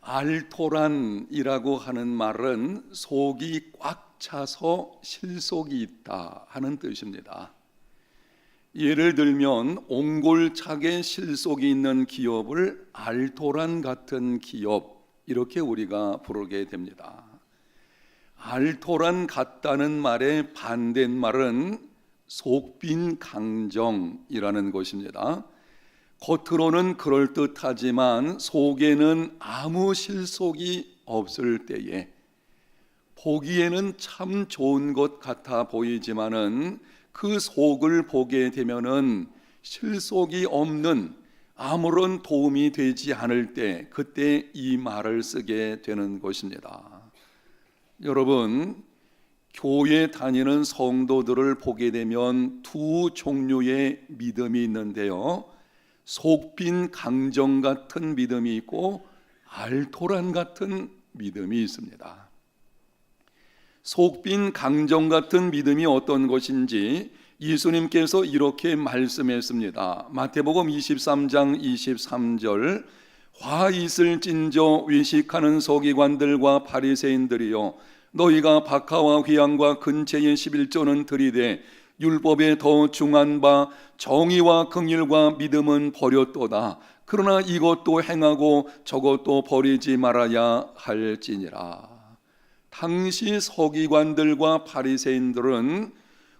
알토란이라고 하는 말은 속이 꽉 차서 실속이 있다 하는 뜻입니다. 예를 들면 옹골차게 실속이 있는 기업을 알토란 같은 기업, 이렇게 우리가 부르게 됩니다. 알토란 같다는 말의 반대말은 속빈 강정이라는 것입니다. 겉으로는 그럴듯하지만 속에는 아무 실속이 없을 때에 보기에는 참 좋은 것 같아 보이지만은 그 속을 보게 되면은 실속이 없는, 아무런 도움이 되지 않을 때, 그때 이 말을 쓰게 되는 것입니다. 여러분, 교회 다니는 성도들을 보게 되면 두 종류의 믿음이 있는데요, 속빈 강정 같은 믿음이 있고 알토란 같은 믿음이 있습니다. 속빈 강정 같은 믿음이 어떤 것인지 예수님께서 이렇게 말씀했습니다. 마태복음 23장 23절, 화 있을진저 외식하는 서기관들과 바리새인들이여, 너희가 박하와 휘양과 근체의 11조는 들이되 율법에 더 중한 바 정의와 긍휼과 믿음은 버렸도다. 그러나 이것도 행하고 저것도 버리지 말아야 할지니라. 당시 서기관들과 바리새인들은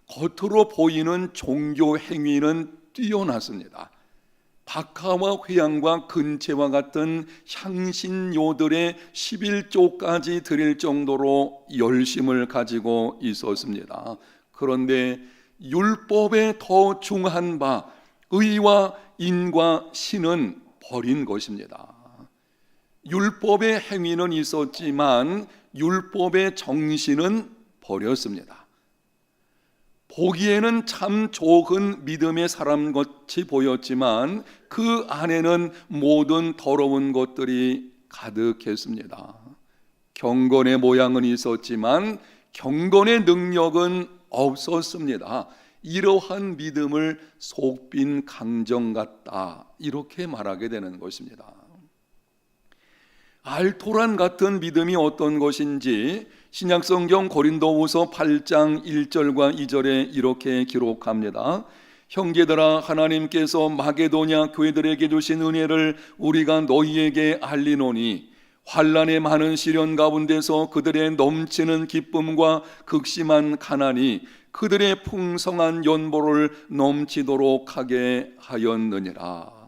겉으로 보이는 종교 행위는 뛰어났습니다. 박하와 휘양과 근체와 같은 향신료들의 11조까지 드릴 정도로 열심을 가지고 있었습니다. 그런데 율법에 더 중한 바 의와 인과 신은 버린 것입니다. 율법의 행위는 있었지만 율법의 정신은 버렸습니다. 보기에는 참 좋은 믿음의 사람 같이 보였지만 그 안에는 모든 더러운 것들이 가득했습니다. 경건의 모양은 있었지만 경건의 능력은 없었습니다. 이러한 믿음을 속빈 강정 같다, 이렇게 말하게 되는 것입니다. 알토란 같은 믿음이 어떤 것인지 신약성경 고린도후서 8장 1절과 2절에 이렇게 기록합니다. 형제들아, 하나님께서 마게도냐 교회들에게 주신 은혜를 우리가 너희에게 알리노니 환난의 많은 시련 가운데서 그들의 넘치는 기쁨과 극심한 가난이 그들의 풍성한 연보를 넘치도록 하게 하였느니라.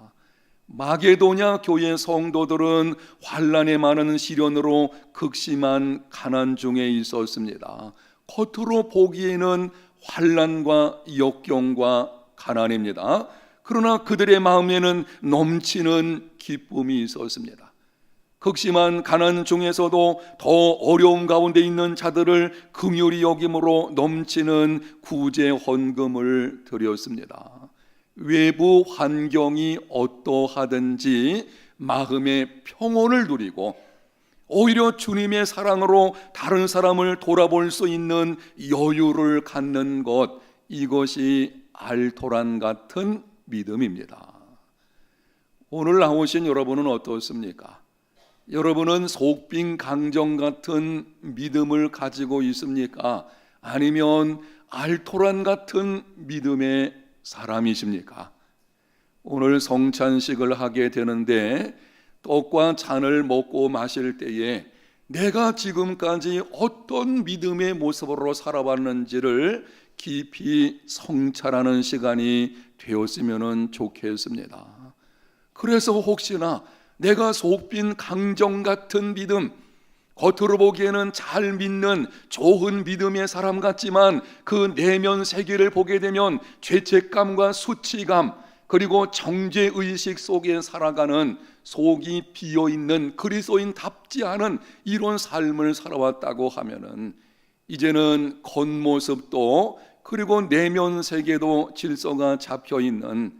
마게도냐 교회 성도들은 환난의 많은 시련으로 극심한 가난 중에 있었습니다. 겉으로 보기에는 환난과 역경과 가난입니다. 그러나 그들의 마음에는 넘치는 기쁨이 있었습니다. 극심한 가난 중에서도 더 어려움 가운데 있는 자들을 긍휼히 여김으로 넘치는 구제 헌금을 드렸습니다. 외부 환경이 어떠하든지 마음의 평온을 누리고 오히려 주님의 사랑으로 다른 사람을 돌아볼 수 있는 여유를 갖는 것, 이것이 알토란 같은 믿음입니다. 오늘 나오신 여러분은 어떻습니까? 여러분은 속빈 강정 같은 믿음을 가지고 있습니까? 아니면 알토란 같은 믿음의 사람이십니까? 오늘 성찬식을 하게 되는데 떡과 잔을 먹고 마실 때에 내가 지금까지 어떤 믿음의 모습으로 살아왔는지를 깊이 성찰하는 시간이 되었으면 좋겠습니다. 그래서 혹시나 내가 속빈 강정 같은 믿음, 겉으로 보기에는 잘 믿는 좋은 믿음의 사람 같지만 그 내면 세계를 보게 되면 죄책감과 수치감, 그리고 정죄의식 속에 살아가는 속이 비어있는 그리스도인답지 않은 이런 삶을 살아왔다고 하면은 이제는 겉모습도 그리고 내면 세계도 질서가 잡혀있는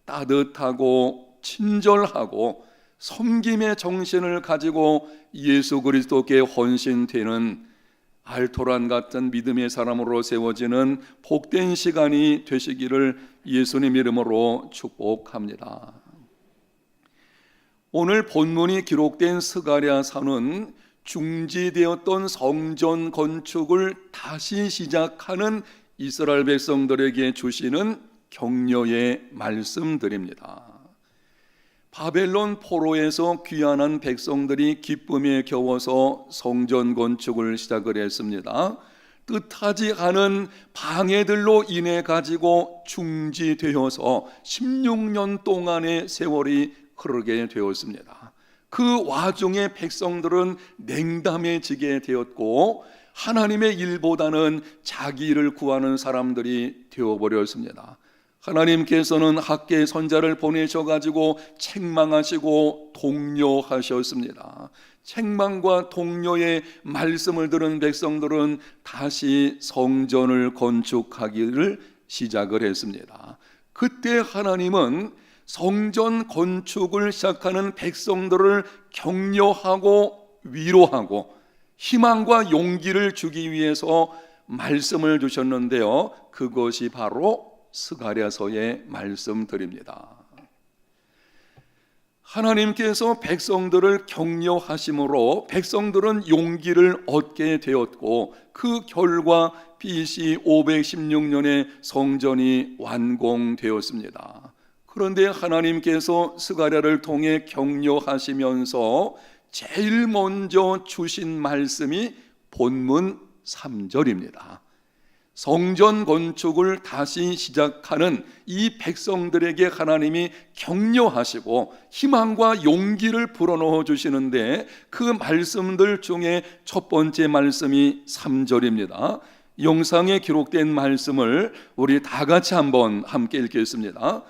따뜻하고 친절하고 섬김의 정신을 가지고 예수 그리스도께 헌신되는 알토란 같은 믿음의 사람으로 세워지는 복된 시간이 되시기를 예수님 이름으로 축복합니다. 오늘 본문이 기록된 스가랴서는 중지되었던 성전 건축을 다시 시작하는 이스라엘 백성들에게 주시는 격려의 말씀들입니다. 바벨론 포로에서 귀환한 백성들이 기쁨에 겨워서 성전 건축을 시작을 했습니다. 뜻하지 않은 방해들로 인해 가지고 중지되어서 16년 동안의 세월이 흐르게 되었습니다. 그 와중에 백성들은 냉담해지게 되었고 하나님의 일보다는 자기 일을 구하는 사람들이 되어버렸습니다. 하나님께서는 학계 선자를 보내셔가지고 책망하시고 독려하셨습니다. 책망과 독려의 말씀을 들은 백성들은 다시 성전을 건축하기를 시작을 했습니다. 그때 하나님은 성전 건축을 시작하는 백성들을 격려하고 위로하고 희망과 용기를 주기 위해서 말씀을 주셨는데요, 그것이 바로 스가랴서의 말씀들입니다. 하나님께서 백성들을 격려하심으로 백성들은 용기를 얻게 되었고 그 결과 BC 516년에 성전이 완공되었습니다. 그런데 하나님께서 스가랴를 통해 격려하시면서 제일 먼저 주신 말씀이 본문 3절입니다. 성전 건축을 다시 시작하는 이 백성들에게 하나님이 격려하시고 희망과 용기를 불어넣어 주시는데 그 말씀들 중에 첫 번째 말씀이 3절입니다. 영상에 기록된 말씀을 우리 다 같이 한번 함께 읽겠습니다.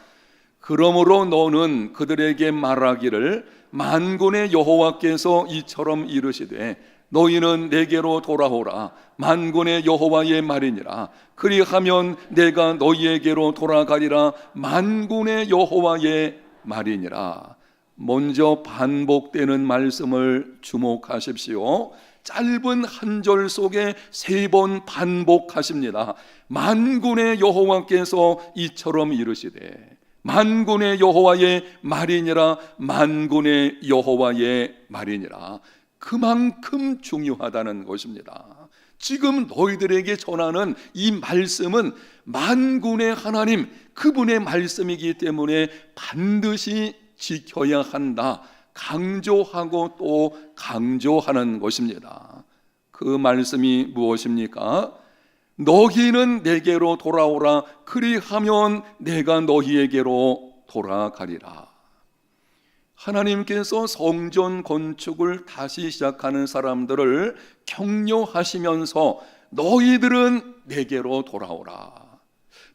그러므로 너는 그들에게 말하기를 만군의 여호와께서 이처럼 이르시되 너희는 내게로 돌아오라 만군의 여호와의 말이니라 그리하면 내가 너희에게로 돌아가리라 만군의 여호와의 말이니라. 먼저 반복되는 말씀을 주목하십시오. 짧은 한 절 속에 3번 반복하십니다. 만군의 여호와께서 이처럼 이르시되 만군의 여호와의 말이니라 만군의 여호와의 말이니라. 그만큼 중요하다는 것입니다. 지금 너희들에게 전하는 이 말씀은 만군의 하나님 그분의 말씀이기 때문에 반드시 지켜야 한다, 강조하고 또 강조하는 것입니다. 그 말씀이 무엇입니까? 너희는 내게로 돌아오라 그리하면 내가 너희에게로 돌아가리라. 하나님께서 성전 건축을 다시 시작하는 사람들을 격려하시면서 너희들은 내게로 돌아오라.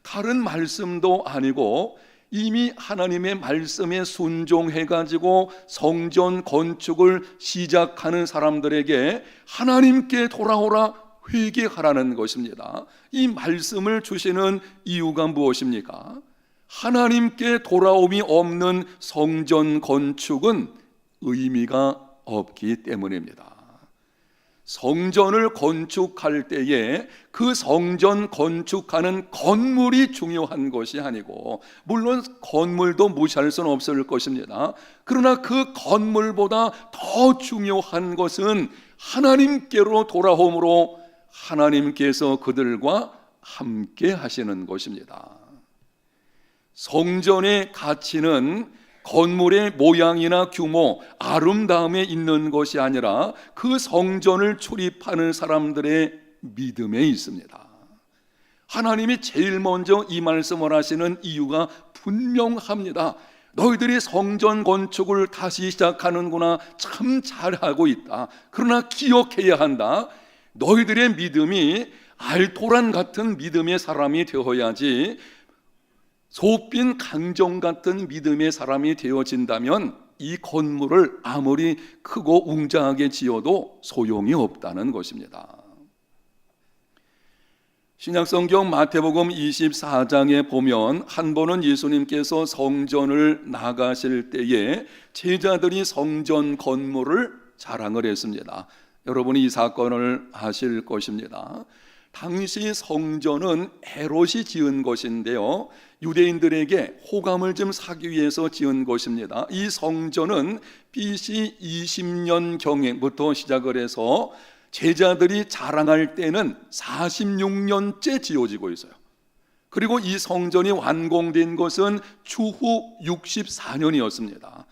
다른 말씀도 아니고 이미 하나님의 말씀에 순종해가지고 성전 건축을 시작하는 사람들에게 하나님께 돌아오라, 회개하라는 것입니다. 이 말씀을 주시는 이유가 무엇입니까? 하나님께 돌아옴이 없는 성전 건축은 의미가 없기 때문입니다. 성전을 건축할 때에 그 성전 건축하는 건물이 중요한 것이 아니고, 물론 건물도 무시할 수는 없을 것입니다. 그러나 그 건물보다 더 중요한 것은 하나님께로 돌아옴으로 하나님께서 그들과 함께 하시는 것입니다. 성전의 가치는 건물의 모양이나 규모, 아름다움에 있는 것이 아니라 그 성전을 출입하는 사람들의 믿음에 있습니다. 하나님이 제일 먼저 이 말씀을 하시는 이유가 분명합니다. 너희들이 성전 건축을 다시 시작하는구나, 참 잘하고 있다. 그러나 기억해야 한다. 너희들의 믿음이 알토란 같은 믿음의 사람이 되어야지, 솥빈 강정 같은 믿음의 사람이 되어진다면 이 건물을 아무리 크고 웅장하게 지어도 소용이 없다는 것입니다. 신약성경 마태복음 24장에 보면 한 번은 예수님께서 성전을 나가실 때에 제자들이 성전 건물을 자랑을 했습니다. 여러분이 이 사건을 아실 것입니다. 당시 성전은 헤롯이 지은 것인데요, 유대인들에게 호감을 좀 사기 위해서 지은 것입니다. 이 성전은 BC 20년경부터 시작을 해서 제자들이 자랑할 때는 46년째 지어지고 있어요. 그리고 이 성전이 완공된 것은 추후 64년이었습니다.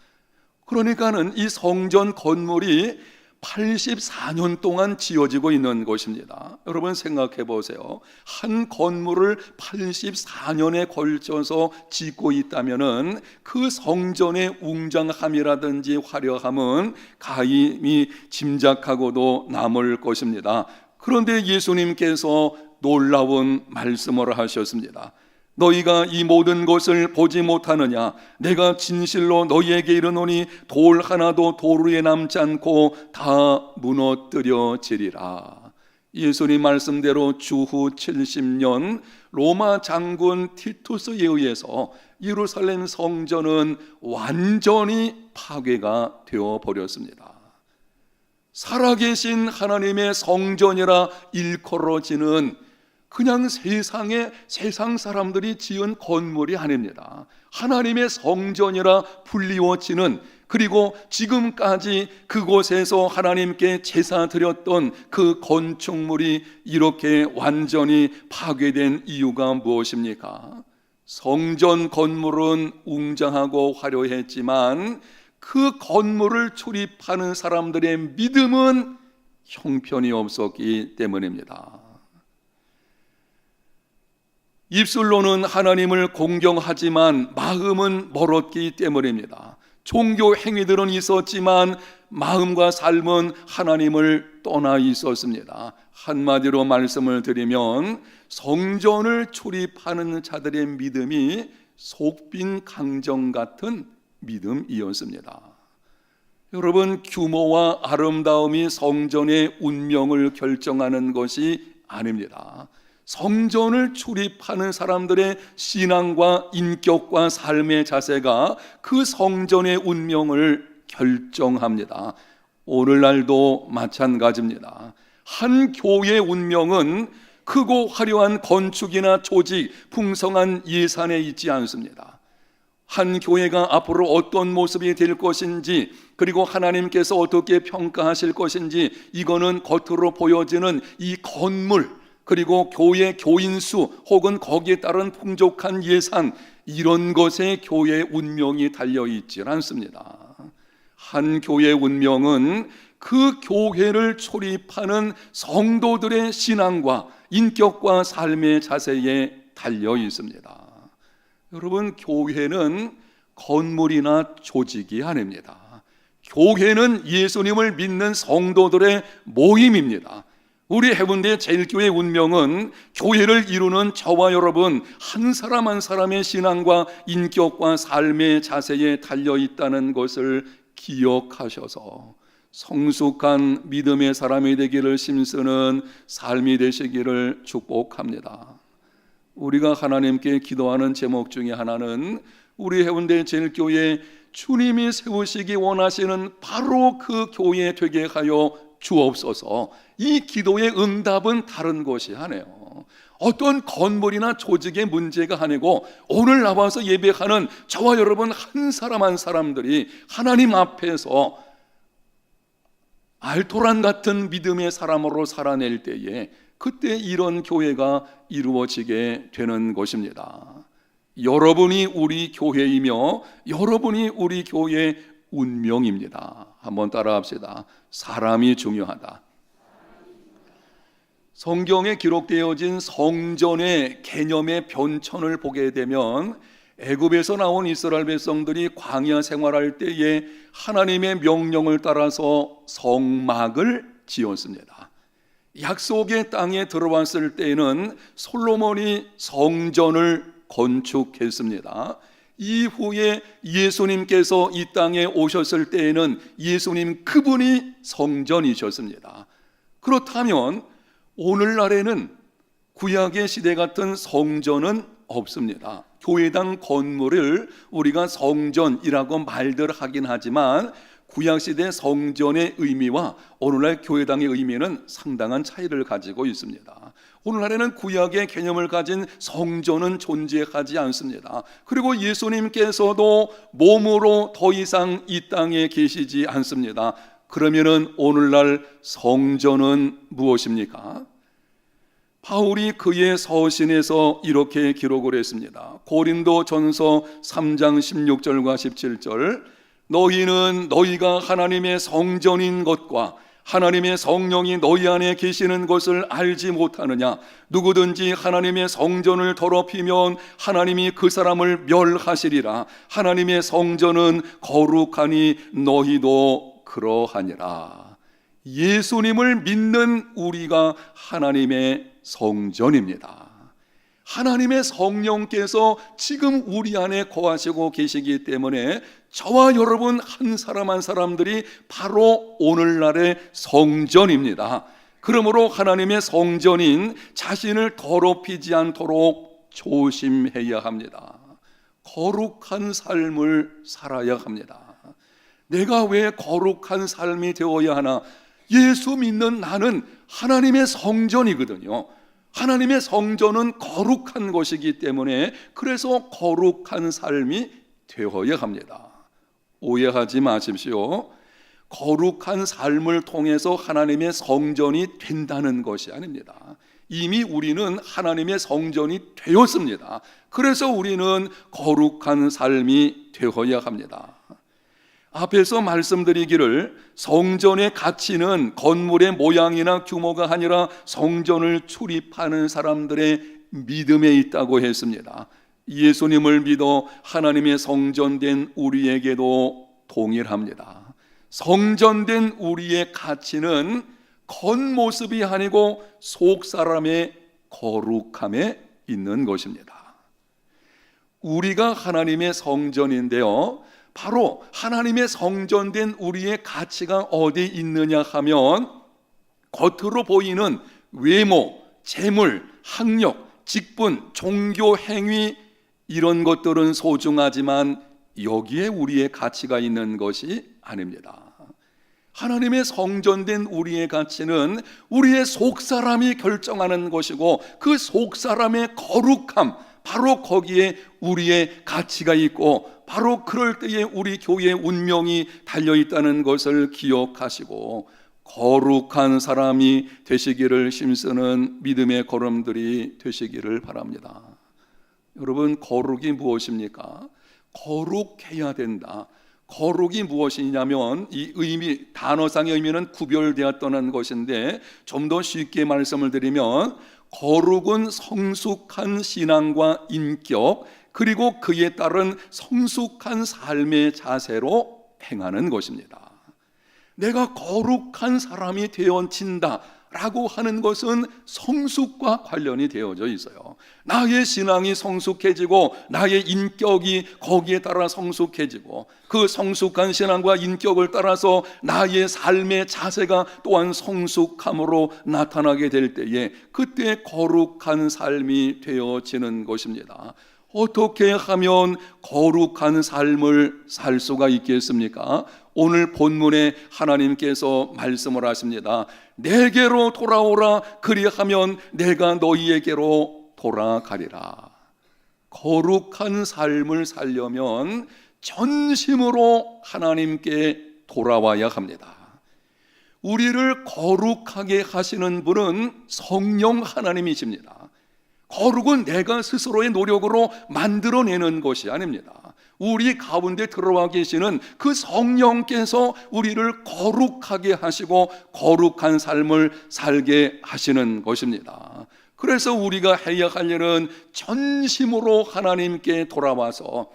그러니까는 이 성전 건물이 84년 동안 지어지고 있는 것입니다. 여러분 생각해 보세요. 한 건물을 84년에 걸쳐서 짓고 있다면은 그 성전의 웅장함이라든지 화려함은 가히 짐작하고도 남을 것입니다. 그런데 예수님께서 놀라운 말씀을 하셨습니다. 너희가 이 모든 것을 보지 못하느냐? 내가 진실로 너희에게 이르노니 돌 하나도 돌 위에 남지 않고 다 무너뜨려지리라. 예수님 말씀대로 주후 70년 로마 장군 티투스에 의해서 예루살렘 성전은 완전히 파괴가 되어 버렸습니다. 살아계신 하나님의 성전이라 일컬어지는 그냥 세상 사람들이 지은 건물이 아닙니다. 하나님의 성전이라 불리워지는, 그리고 지금까지 그곳에서 하나님께 제사 드렸던 그 건축물이 이렇게 완전히 파괴된 이유가 무엇입니까? 성전 건물은 웅장하고 화려했지만 그 건물을 출입하는 사람들의 믿음은 형편이 없었기 때문입니다. 입술로는 하나님을 공경하지만 마음은 멀었기 때문입니다. 종교 행위들은 있었지만 마음과 삶은 하나님을 떠나 있었습니다. 한마디로 말씀을 드리면 성전을 출입하는 자들의 믿음이 속빈 강정 같은 믿음이었습니다. 여러분, 규모와 아름다움이 성전의 운명을 결정하는 것이 아닙니다. 성전을 출입하는 사람들의 신앙과 인격과 삶의 자세가 그 성전의 운명을 결정합니다. 오늘날도 마찬가지입니다. 한 교회의 운명은 크고 화려한 건축이나 조직, 풍성한 예산에 있지 않습니다. 한 교회가 앞으로 어떤 모습이 될 것인지, 그리고 하나님께서 어떻게 평가하실 것인지, 이거는 겉으로 보여지는 이 건물, 그리고 교회 교인 수 혹은 거기에 따른 풍족한 예산, 이런 것에 교회의 운명이 달려있지 않습니다. 한 교회의 운명은 그 교회를 출입하는 성도들의 신앙과 인격과 삶의 자세에 달려 있습니다. 여러분, 교회는 건물이나 조직이 아닙니다. 교회는 예수님을 믿는 성도들의 모임입니다. 우리 해운대 제일교회 운명은 교회를 이루는 저와 여러분 한 사람 한 사람의 신앙과 인격과 삶의 자세에 달려있다는 것을 기억하셔서 성숙한 믿음의 사람이 되기를 힘쓰는 삶이 되시기를 축복합니다. 우리가 하나님께 기도하는 제목 중에 하나는 우리 해운대 제일교회 주님이 세우시기 원하시는 바로 그 교회 되게 하여 주옵소서. 이 기도의 응답은 다른 것이 아니에요. 어떤 건물이나 조직의 문제가 아니고 오늘 나와서 예배하는 저와 여러분 한 사람 한 사람들이 하나님 앞에서 알토란 같은 믿음의 사람으로 살아낼 때에 그때 이런 교회가 이루어지게 되는 것입니다. 여러분이 우리 교회이며 여러분이 우리 교회의 운명입니다. 한번 따라합시다. 사람이 중요하다. 성경에 기록되어진 성전의 개념의 변천을 보게 되면 애굽에서 나온 이스라엘 백성들이 광야 생활할 때에 하나님의 명령을 따라서 성막을 지었습니다. 약속의 땅에 들어왔을 때에는 솔로몬이 성전을 건축했습니다. 이후에 예수님께서 이 땅에 오셨을 때에는 예수님 그분이 성전이셨습니다. 그렇다면 오늘날에는 구약의 시대 같은 성전은 없습니다. 교회당 건물을 우리가 성전이라고 말들 하긴 하지만 구약시대 성전의 의미와 오늘날 교회당의 의미는 상당한 차이를 가지고 있습니다. 오늘날에는 구약의 개념을 가진 성전은 존재하지 않습니다. 그리고 예수님께서도 몸으로 더 이상 이 땅에 계시지 않습니다. 그러면은 오늘날 성전은 무엇입니까? 바울이 그의 서신에서 이렇게 기록을 했습니다. 고린도전서 3장 16절과 17절, 너희는 너희가 하나님의 성전인 것과 하나님의 성령이 너희 안에 계시는 것을 알지 못하느냐? 누구든지 하나님의 성전을 더럽히면 하나님이 그 사람을 멸하시리라. 하나님의 성전은 거룩하니 너희도 그러하니라. 예수님을 믿는 우리가 하나님의 성전입니다. 하나님의 성령께서 지금 우리 안에 거하시고 계시기 때문에 저와 여러분 한 사람 한 사람들이 바로 오늘날의 성전입니다. 그러므로 하나님의 성전인 자신을 더럽히지 않도록 조심해야 합니다. 거룩한 삶을 살아야 합니다. 내가 왜 거룩한 삶이 되어야 하나? 예수 믿는 나는 하나님의 성전이거든요. 하나님의 성전은 거룩한 것이기 때문에 그래서 거룩한 삶이 되어야 합니다. 오해하지 마십시오. 거룩한 삶을 통해서 하나님의 성전이 된다는 것이 아닙니다. 이미 우리는 하나님의 성전이 되었습니다. 그래서 우리는 거룩한 삶이 되어야 합니다. 앞에서 말씀드리기를 성전의 가치는 건물의 모양이나 규모가 아니라 성전을 출입하는 사람들의 믿음에 있다고 했습니다. 예수님을 믿어 하나님의 성전된 우리에게도 동일합니다. 성전된 우리의 가치는 겉모습이 아니고 속 사람의 거룩함에 있는 것입니다. 우리가 하나님의 성전인데요, 바로 하나님의 성전된 우리의 가치가 어디 있느냐 하면 겉으로 보이는 외모, 재물, 학력, 직분, 종교 행위 이런 것들은 소중하지만 여기에 우리의 가치가 있는 것이 아닙니다. 하나님의 성전된 우리의 가치는 우리의 속사람이 결정하는 것이고 그 속사람의 거룩함, 바로 거기에 우리의 가치가 있고 바로 그럴 때에 우리 교회의 운명이 달려있다는 것을 기억하시고 거룩한 사람이 되시기를 힘쓰는 믿음의 걸음들이 되시기를 바랍니다. 여러분, 거룩이 무엇입니까? 거룩해야 된다. 거룩이 무엇이냐면 이 의미, 단어상의 의미는 구별되었다는 것인데 좀 더 쉽게 말씀을 드리면 거룩은 성숙한 신앙과 인격 그리고 그에 따른 성숙한 삶의 자세로 행하는 것입니다. 내가 거룩한 사람이 되어진다 라고 하는 것은 성숙과 관련이 되어져 있어요. 나의 신앙이 성숙해지고 나의 인격이 거기에 따라 성숙해지고 그 성숙한 신앙과 인격을 따라서 나의 삶의 자세가 또한 성숙함으로 나타나게 될 때에 그때 거룩한 삶이 되어지는 것입니다. 어떻게 하면 거룩한 삶을 살 수가 있겠습니까? 오늘 본문에 하나님께서 말씀을 하십니다. 내게로 돌아오라, 그리하면 내가 너희에게로 돌아가리라. 거룩한 삶을 살려면 전심으로 하나님께 돌아와야 합니다. 우리를 거룩하게 하시는 분은 성령 하나님이십니다. 거룩은 내가 스스로의 노력으로 만들어내는 것이 아닙니다. 우리 가운데 들어와 계시는 그 성령께서 우리를 거룩하게 하시고 거룩한 삶을 살게 하시는 것입니다. 그래서 우리가 해야 할 일은 전심으로 하나님께 돌아와서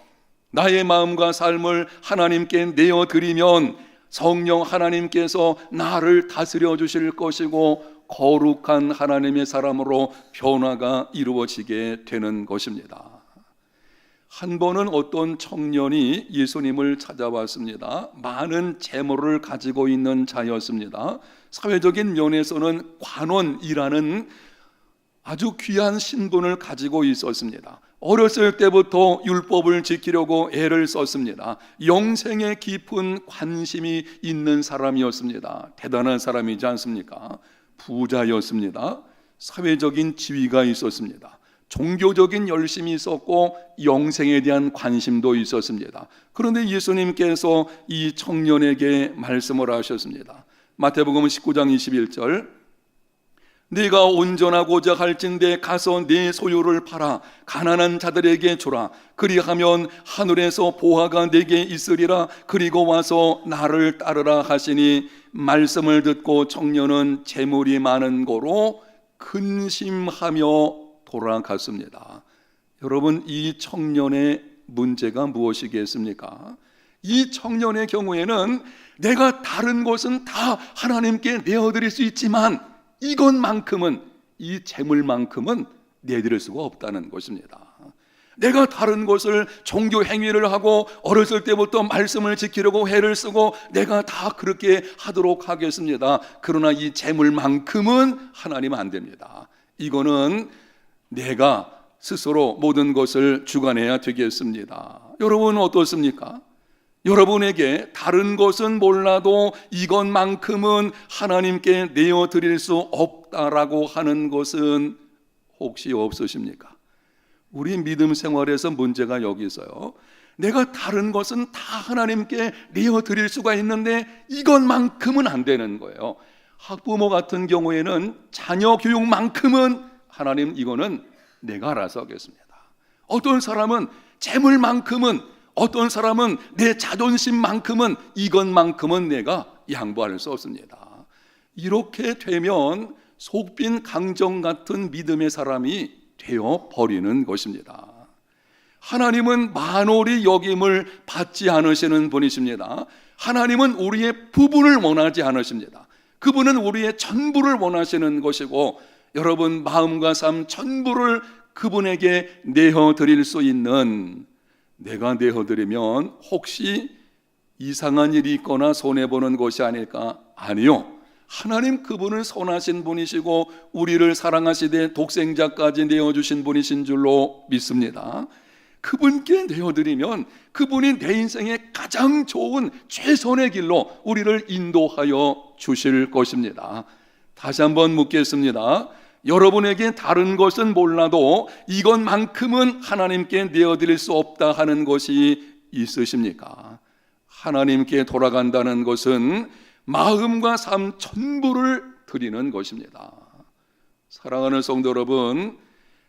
나의 마음과 삶을 하나님께 내어드리면 성령 하나님께서 나를 다스려 주실 것이고 거룩한 하나님의 사람으로 변화가 이루어지게 되는 것입니다. 한 번은 어떤 청년이 예수님을 찾아왔습니다. 많은 재물을 가지고 있는 자였습니다. 사회적인 면에서는 관원이라는 아주 귀한 신분을 가지고 있었습니다. 어렸을 때부터 율법을 지키려고 애를 썼습니다. 영생에 깊은 관심이 있는 사람이었습니다. 대단한 사람이지 않습니까? 부자였습니다. 사회적인 지위가 있었습니다. 종교적인 열심이 있었고 영생에 대한 관심도 있었습니다. 그런데 예수님께서 이 청년에게 말씀을 하셨습니다. 마태복음 19장 21절, 네가 온전하고자 할진대 가서 네 소유를 팔아 가난한 자들에게 주라. 그리하면 하늘에서 보화가 네게 있으리라. 그리고 와서 나를 따르라 하시니, 말씀을 듣고 청년은 재물이 많은 고로 근심하며 돌아갔습니다. 여러분, 이 청년의 문제가 무엇이겠습니까? 이 청년의 경우에는 내가 다른 것은 다 하나님께 내어드릴 수 있지만 이것만큼은, 이 재물만큼은 내드릴 수가 없다는 것입니다. 내가 다른 것을, 종교 행위를 하고 어렸을 때부터 말씀을 지키려고 애를 쓰고 내가 다 그렇게 하도록 하겠습니다. 그러나 이 재물만큼은 하나님 안 됩니다. 이거는 내가 스스로 모든 것을 주관해야 되겠습니다. 여러분 어떻습니까? 여러분에게 다른 것은 몰라도 이것만큼은 하나님께 내어드릴 수 없다라고 하는 것은 혹시 없으십니까? 우리 믿음 생활에서 문제가 여기 있어요. 내가 다른 것은 다 하나님께 내어드릴 수가 있는데 이것만큼은 안 되는 거예요. 학부모 같은 경우에는 자녀 교육만큼은 하나님, 이거는 내가 알아서 하겠습니다. 어떤 사람은 재물만큼은, 어떤 사람은 내 자존심만큼은, 이것만큼은 내가 양보할 수 없습니다. 이렇게 되면 속빈 강정 같은 믿음의 사람이 되어 버리는 것입니다. 하나님은 만홀히 여김을 받지 않으시는 분이십니다. 하나님은 우리의 부분을 원하지 않으십니다. 그분은 우리의 전부를 원하시는 것이고, 여러분 마음과 삶 전부를 그분에게 내어드릴 수 있는, 내가 내어드리면 혹시 이상한 일이 있거나 손해보는 것이 아닐까? 아니요, 하나님 그분은 선하신 분이시고 우리를 사랑하시되 독생자까지 내어주신 분이신 줄로 믿습니다. 그분께 내어드리면 그분이 내 인생의 가장 좋은 최선의 길로 우리를 인도하여 주실 것입니다. 다시 한번 묻겠습니다. 여러분에게 다른 것은 몰라도 이것만큼은 하나님께 내어드릴 수 없다 하는 것이 있으십니까? 하나님께 돌아간다는 것은 마음과 삶 전부를 드리는 것입니다. 사랑하는 성도 여러분,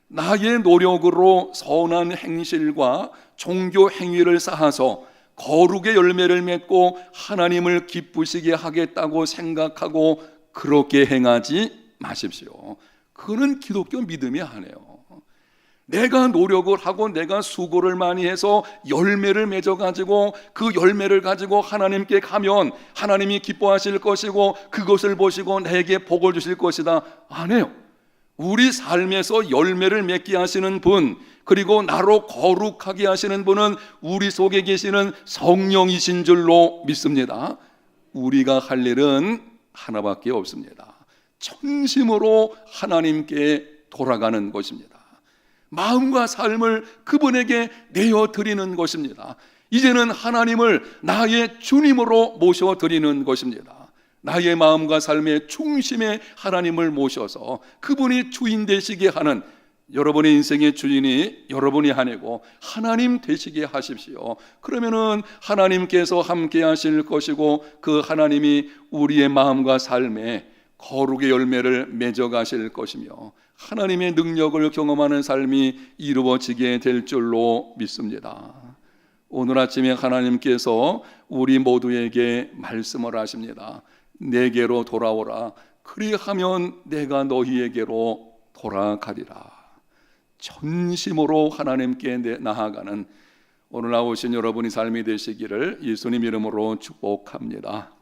나의 노력으로 선한 행실과 종교 행위를 쌓아서 거룩의 열매를 맺고 하나님을 기쁘시게 하겠다고 생각하고 그렇게 행하지 마십시오. 그는 기독교 믿음이 아니에요. 내가 노력을 하고 내가 수고를 많이 해서 열매를 맺어가지고 그 열매를 가지고 하나님께 가면 하나님이 기뻐하실 것이고 그것을 보시고 내게 복을 주실 것이다. 아니에요. 우리 삶에서 열매를 맺게 하시는 분, 그리고 나로 거룩하게 하시는 분은 우리 속에 계시는 성령이신 줄로 믿습니다. 우리가 할 일은 하나밖에 없습니다. 전심으로 하나님께 돌아가는 것입니다. 마음과 삶을 그분에게 내어드리는 것입니다. 이제는 하나님을 나의 주님으로 모셔드리는 것입니다. 나의 마음과 삶의 중심에 하나님을 모셔서 그분이 주인 되시게 하는, 여러분의 인생의 주인이 여러분이 아니고 하나님 되시게 하십시오. 그러면은 하나님께서 함께 하실 것이고 그 하나님이 우리의 마음과 삶에 거룩의 열매를 맺어 가실 것이며 하나님의 능력을 경험하는 삶이 이루어지게 될 줄로 믿습니다. 오늘 아침에 하나님께서 우리 모두에게 말씀을 하십니다. 내게로 돌아오라. 그리하면 내가 너희에게로 돌아가리라. 전심으로 하나님께 나아가는 오늘 나오신 여러분이 삶이 되시기를 예수님 이름으로 축복합니다.